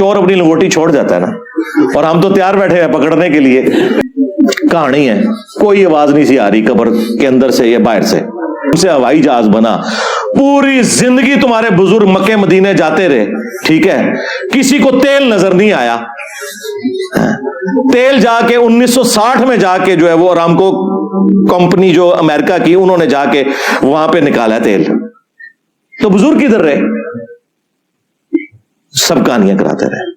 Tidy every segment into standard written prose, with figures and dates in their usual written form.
चोर अपनी लंगोटी छोड़ जाता है ना, और हम तो तैयार बैठे हैं पकड़ने के लिए। कहानी है, कोई आवाज नहीं सी आ रही कब्र के अंदर से या बाहर से हवाई जहाज बना। पूरी जिंदगी तुम्हारे बुजुर्ग मक्के मदीने जाते रहे, ठीक है, किसी को तेल नजर नहीं आया। तेल जाके 1960 में जाके जो है वो अरामको कंपनी जो अमेरिका की, उन्होंने जाके वहां पे निकाला तेल। तो बुजुर्ग किधर रहे? सब कहानियां कराते रहे।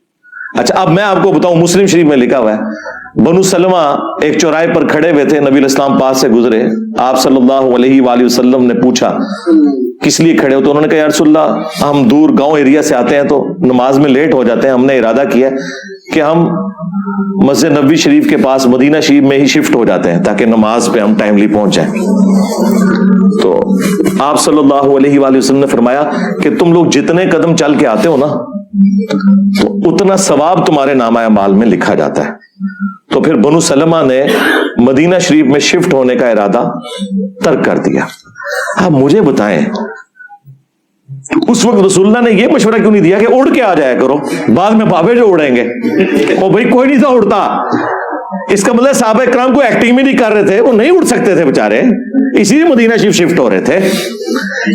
अच्छा, अब मैं आपको बताऊं, मुस्लिम शरीफ में लिखा हुआ है, बनु सलमा एक चौराहे पर खड़े हुए थे, नबी इस्लाम पास से गुजरे, आप सल्लल्लाहु अलैहि वसल्लम ने पूछा किस लिए खड़े हो? तो उन्होंने कहा या रसूलल्लाह, हम दूर गांव एरिया से आते हैं तो नमाज में लेट हो जाते हैं, हमने इरादा किया कि हम मस्जिद नबवी शरीफ के पास मदीना शरीफ में ही शिफ्ट हो जाते हैं ताकि नमाज पे हम टाइमली पहुंच जाएं। तो आप सल्लल्लाहु अलैहि वसल्लम ने फरमाया कि तुम लोग जितने कदम चल के आते हो ना, तो उतना सवाब तुम्हारे नामा अमाल में लिखा जाता है। तो फिर बनु सलमा ने मदीना शरीफ में शिफ्ट होने का इरादा तर्क कर दिया। आप मुझे बताएं, उस वक्त रसूलुल्लाह ने यह मशवरा क्यों नहीं दिया कि उड़ के आ जाया करो, बाद में बाबे जो उड़ेंगे? ओ भाई, कोई नहीं था उड़ता। इसका मतलब सहाबा इकराम को एक्टिंग भी नहीं कर रहे थे, वो नहीं उड़ सकते थे बेचारे, इसीलिए मदीना शरीफ शिफ्ट हो रहे थे।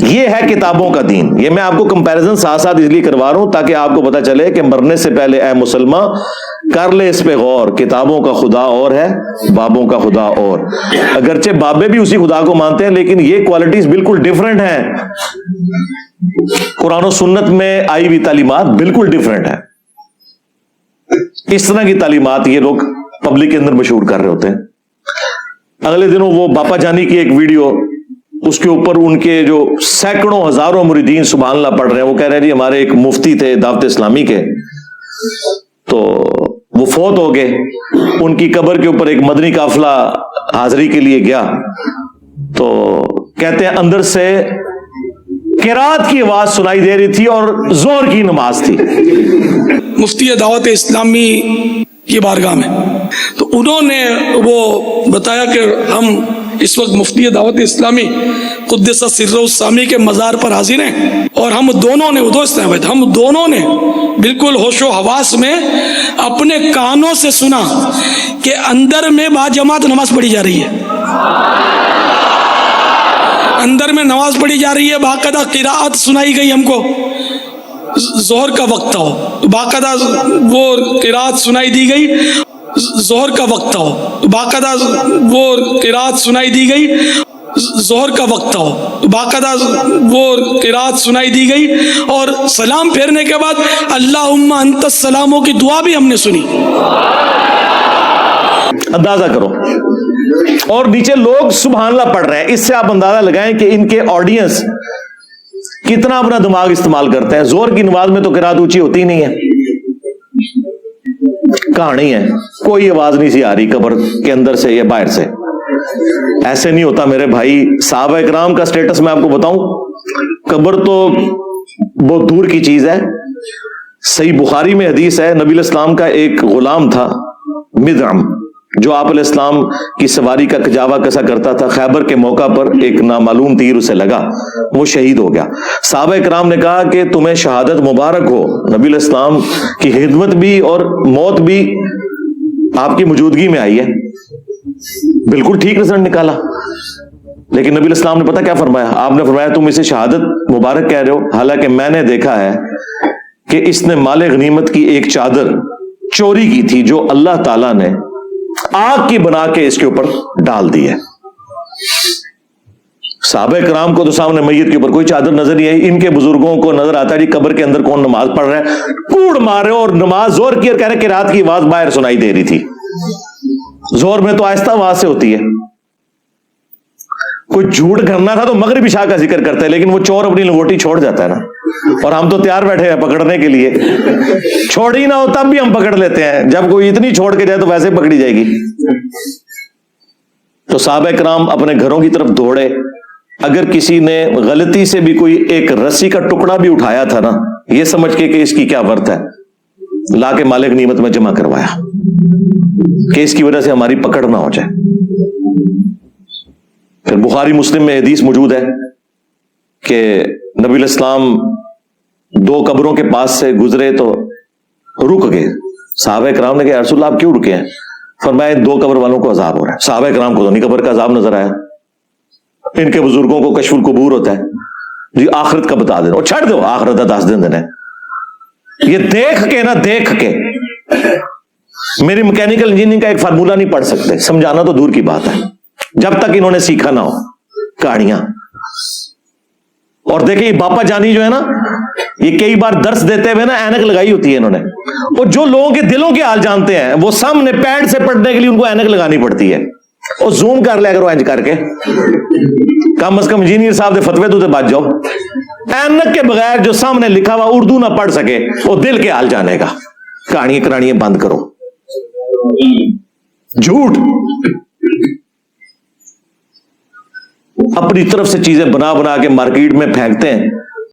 ये है किताबों का दीन। ये मैं आपको कंपैरिजन साथ साथ इसलिए करवा रहा हूं ताकि आपको पता चले कि मरने से पहले ऐ मुसलमान कर ले इस पे गौर, किताबों का खुदा और है, बाबों का खुदा और। अगरचे बाबे भी उसी खुदा को मानते हैं, लेकिन ये क्वालिटीज बिल्कुल डिफरेंट हैं। कुरान और सुन्नत में आई हुई तालीमात बिल्कुल डिफरेंट है। इस तरह की तालीमात ये लोग पब्लिक के अंदर मशहूर कर रहे होते हैं। अगले दिनों वो बापा जानी की एक वीडियो, उसके ऊपर उनके जो सैकड़ों हजारों मुरीदीन सुभान अल्लाह पढ़ रहे हैं। वो कह रहे हैं जी हमारे एक मुफ्ती थे दावत इस्लामी के, तो वो फौत हो गए, उनकी कब्र के ऊपर एक मदनी काफिला हाजिरी के लिए गया, तो कहते हैं अंदर से किरात की आवाज सुनाई दे रही थी और जोर की नमाज थी। मुफ्ती दावत इस्लामी की बारगाह में, तो उन्होंने वो बताया कि हम इस वक्त मुफ्ती दावत इस्लामी कुद्दस सिर्रुस्सामी के मज़ार पर हाजिर हैं, और हम दोनों ने हम दोनों ने बिल्कुल होशो हवास में अपने कानों से सुना कि अंदर में बाजमात नमाज पढ़ी जा रही है, अंदर में नमाज पढ़ी जा रही है, बाकायदा किराअत सुनाई गई हमको। जोहर का वक्त हो तो बाकायदा वो किराअत सुनाई दी गई, जोहर का वक्त हो तो बाकायदा वो किराअत सुनाई दी गई, जोहर का वक्त हो तो बाकायदा वो किराअत सुनाई दी गई, और सलाम फेरने के बाद अल्लाहुम्मा अंतस सलामों की दुआ भी हमने सुनी। अंदाजा करो, और नीचे लोग सुभान अल्लाह पढ़ रहे हैं। इससे आप अंदाजा लगाएं कि इनके ऑडियंस कितना अपना दिमाग इस्तेमाल करते हैं। जोर की नमाज में तो किरात ऊंची होती ही नहीं है। कहानी है, कोई आवाज नहीं सी आ रही कब्र के अंदर से या बाहर से। ऐसे नहीं होता मेरे भाई। सहाबा इकराम का स्टेटस मैं आपको बताऊं, कब्र तो बहुत दूर की चीज है। सही बुखारी में हदीस है, नबी इस्लाम का एक गुलाम था मिदअम, जो आप इस्लाम की सवारी का कजावा कसा करता था। खैबर के मौका पर एक नामालूम तीर उसे लगा, वो शहीद हो गया। साहबा इकराम ने कहा कि तुम्हें शहादत मुबारक हो, नबी इस्लाम की खिदमत भी और मौत भी आपकी मौजूदगी में आई है। बिल्कुल ठीक रिजल्ट निकाला। लेकिन नबी इस्लाम ने पता क्या फरमाया? आपने फरमाया तुम इसे शहादत मुबारक कह रहे हो, हालांकि मैंने देखा है कि इसने माले गनीमत की एक चादर चोरी की थी जो अल्लाह ताला ने आग की बना के इसके ऊपर डाल दी है। साहबे कराम को तो सामने मैयत के ऊपर कोई चादर नजर नहीं आई। इनके बुजुर्गों को नजर आता है जी कब्र के अंदर कौन नमाज पढ़ रहा है, कूड़ मारे और नमाज जोर की, और कह रहे कि रात की आवाज बाहर सुनाई दे रही थी। जोर में तो आहिस्ता आवाज से होती है। कोई झूठ करना था तो मगरिब इशा का जिक्र करता है, लेकिन वो चोर अपनी लंगोटी छोड़ जाता है ना, और हम तो तैयार बैठे हैं पकड़ने के लिए। छोड़ ही ना हो तब भी हम पकड़ लेते हैं, जब कोई इतनी छोड़ के जाए तो वैसे पकड़ी जाएगी। तो साहबा इकराम अपने घरों की तरफ दौड़े। अगर किसी ने गलती से भी कोई एक रस्सी का टुकड़ा भी उठाया था ना, ये समझ के कि इसकी क्या वर्थ है, ला के मालिक नीमत में जमा करवाया कि इसकी वजह से हमारी पकड़ ना हो जाए। फिर बुखारी मुस्लिम में हदीस मौजूद है कि नबी इस्लाम दो कब्रों के पास से गुजरे तो رک گئے. صحابہ کرام نے کہا یا رسول اللہ آپ کیوں رکے ہیں؟ فرمایا ان 2 قبر والوں کو عذاب ہو رہا ہے. صحابہ کرام کو تو نہیں قبر کا عذاب نظر آیا, ان کے بزرگوں کو کشف القبور ہوتا ہے, جی آخرت کا بتا دینا, اور چھڑ دو آخرت 10 دن دینا. یہ دیکھ کے نا, دیکھ کے میری میکینیکل انجینئرنگ کا ایک فارمولہ نہیں پڑھ سکتے, سمجھانا تو دور کی بات ہے جب تک انہوں نے سیکھا نہ ہو کہانیاں. اور دیکھیں یہ باپا جانی جو ہے نا, یہ کئی بار درس دیتے ہوئے نا اینک لگائی ہوتی ہے انہوں نے, اور جو لوگوں کے دلوں کے حال جانتے ہیں وہ سامنے پیڈ سے پڑھنے کے لیے ان کو اینک لگانی پڑتی ہے. اور زوم کر لیا کرو اینج کر کے, کم از کم انجینئر صاحب دے فتوے تو بچ جاؤ. اینک کے بغیر جو سامنے لکھا ہوا اردو نہ پڑھ سکے وہ دل کے حال جانے گا. کہانیاں کرانیاں بند کرو, جھوٹ اپنی طرف سے چیزیں بنا بنا کے مارکیٹ میں پھینکتے ہیں.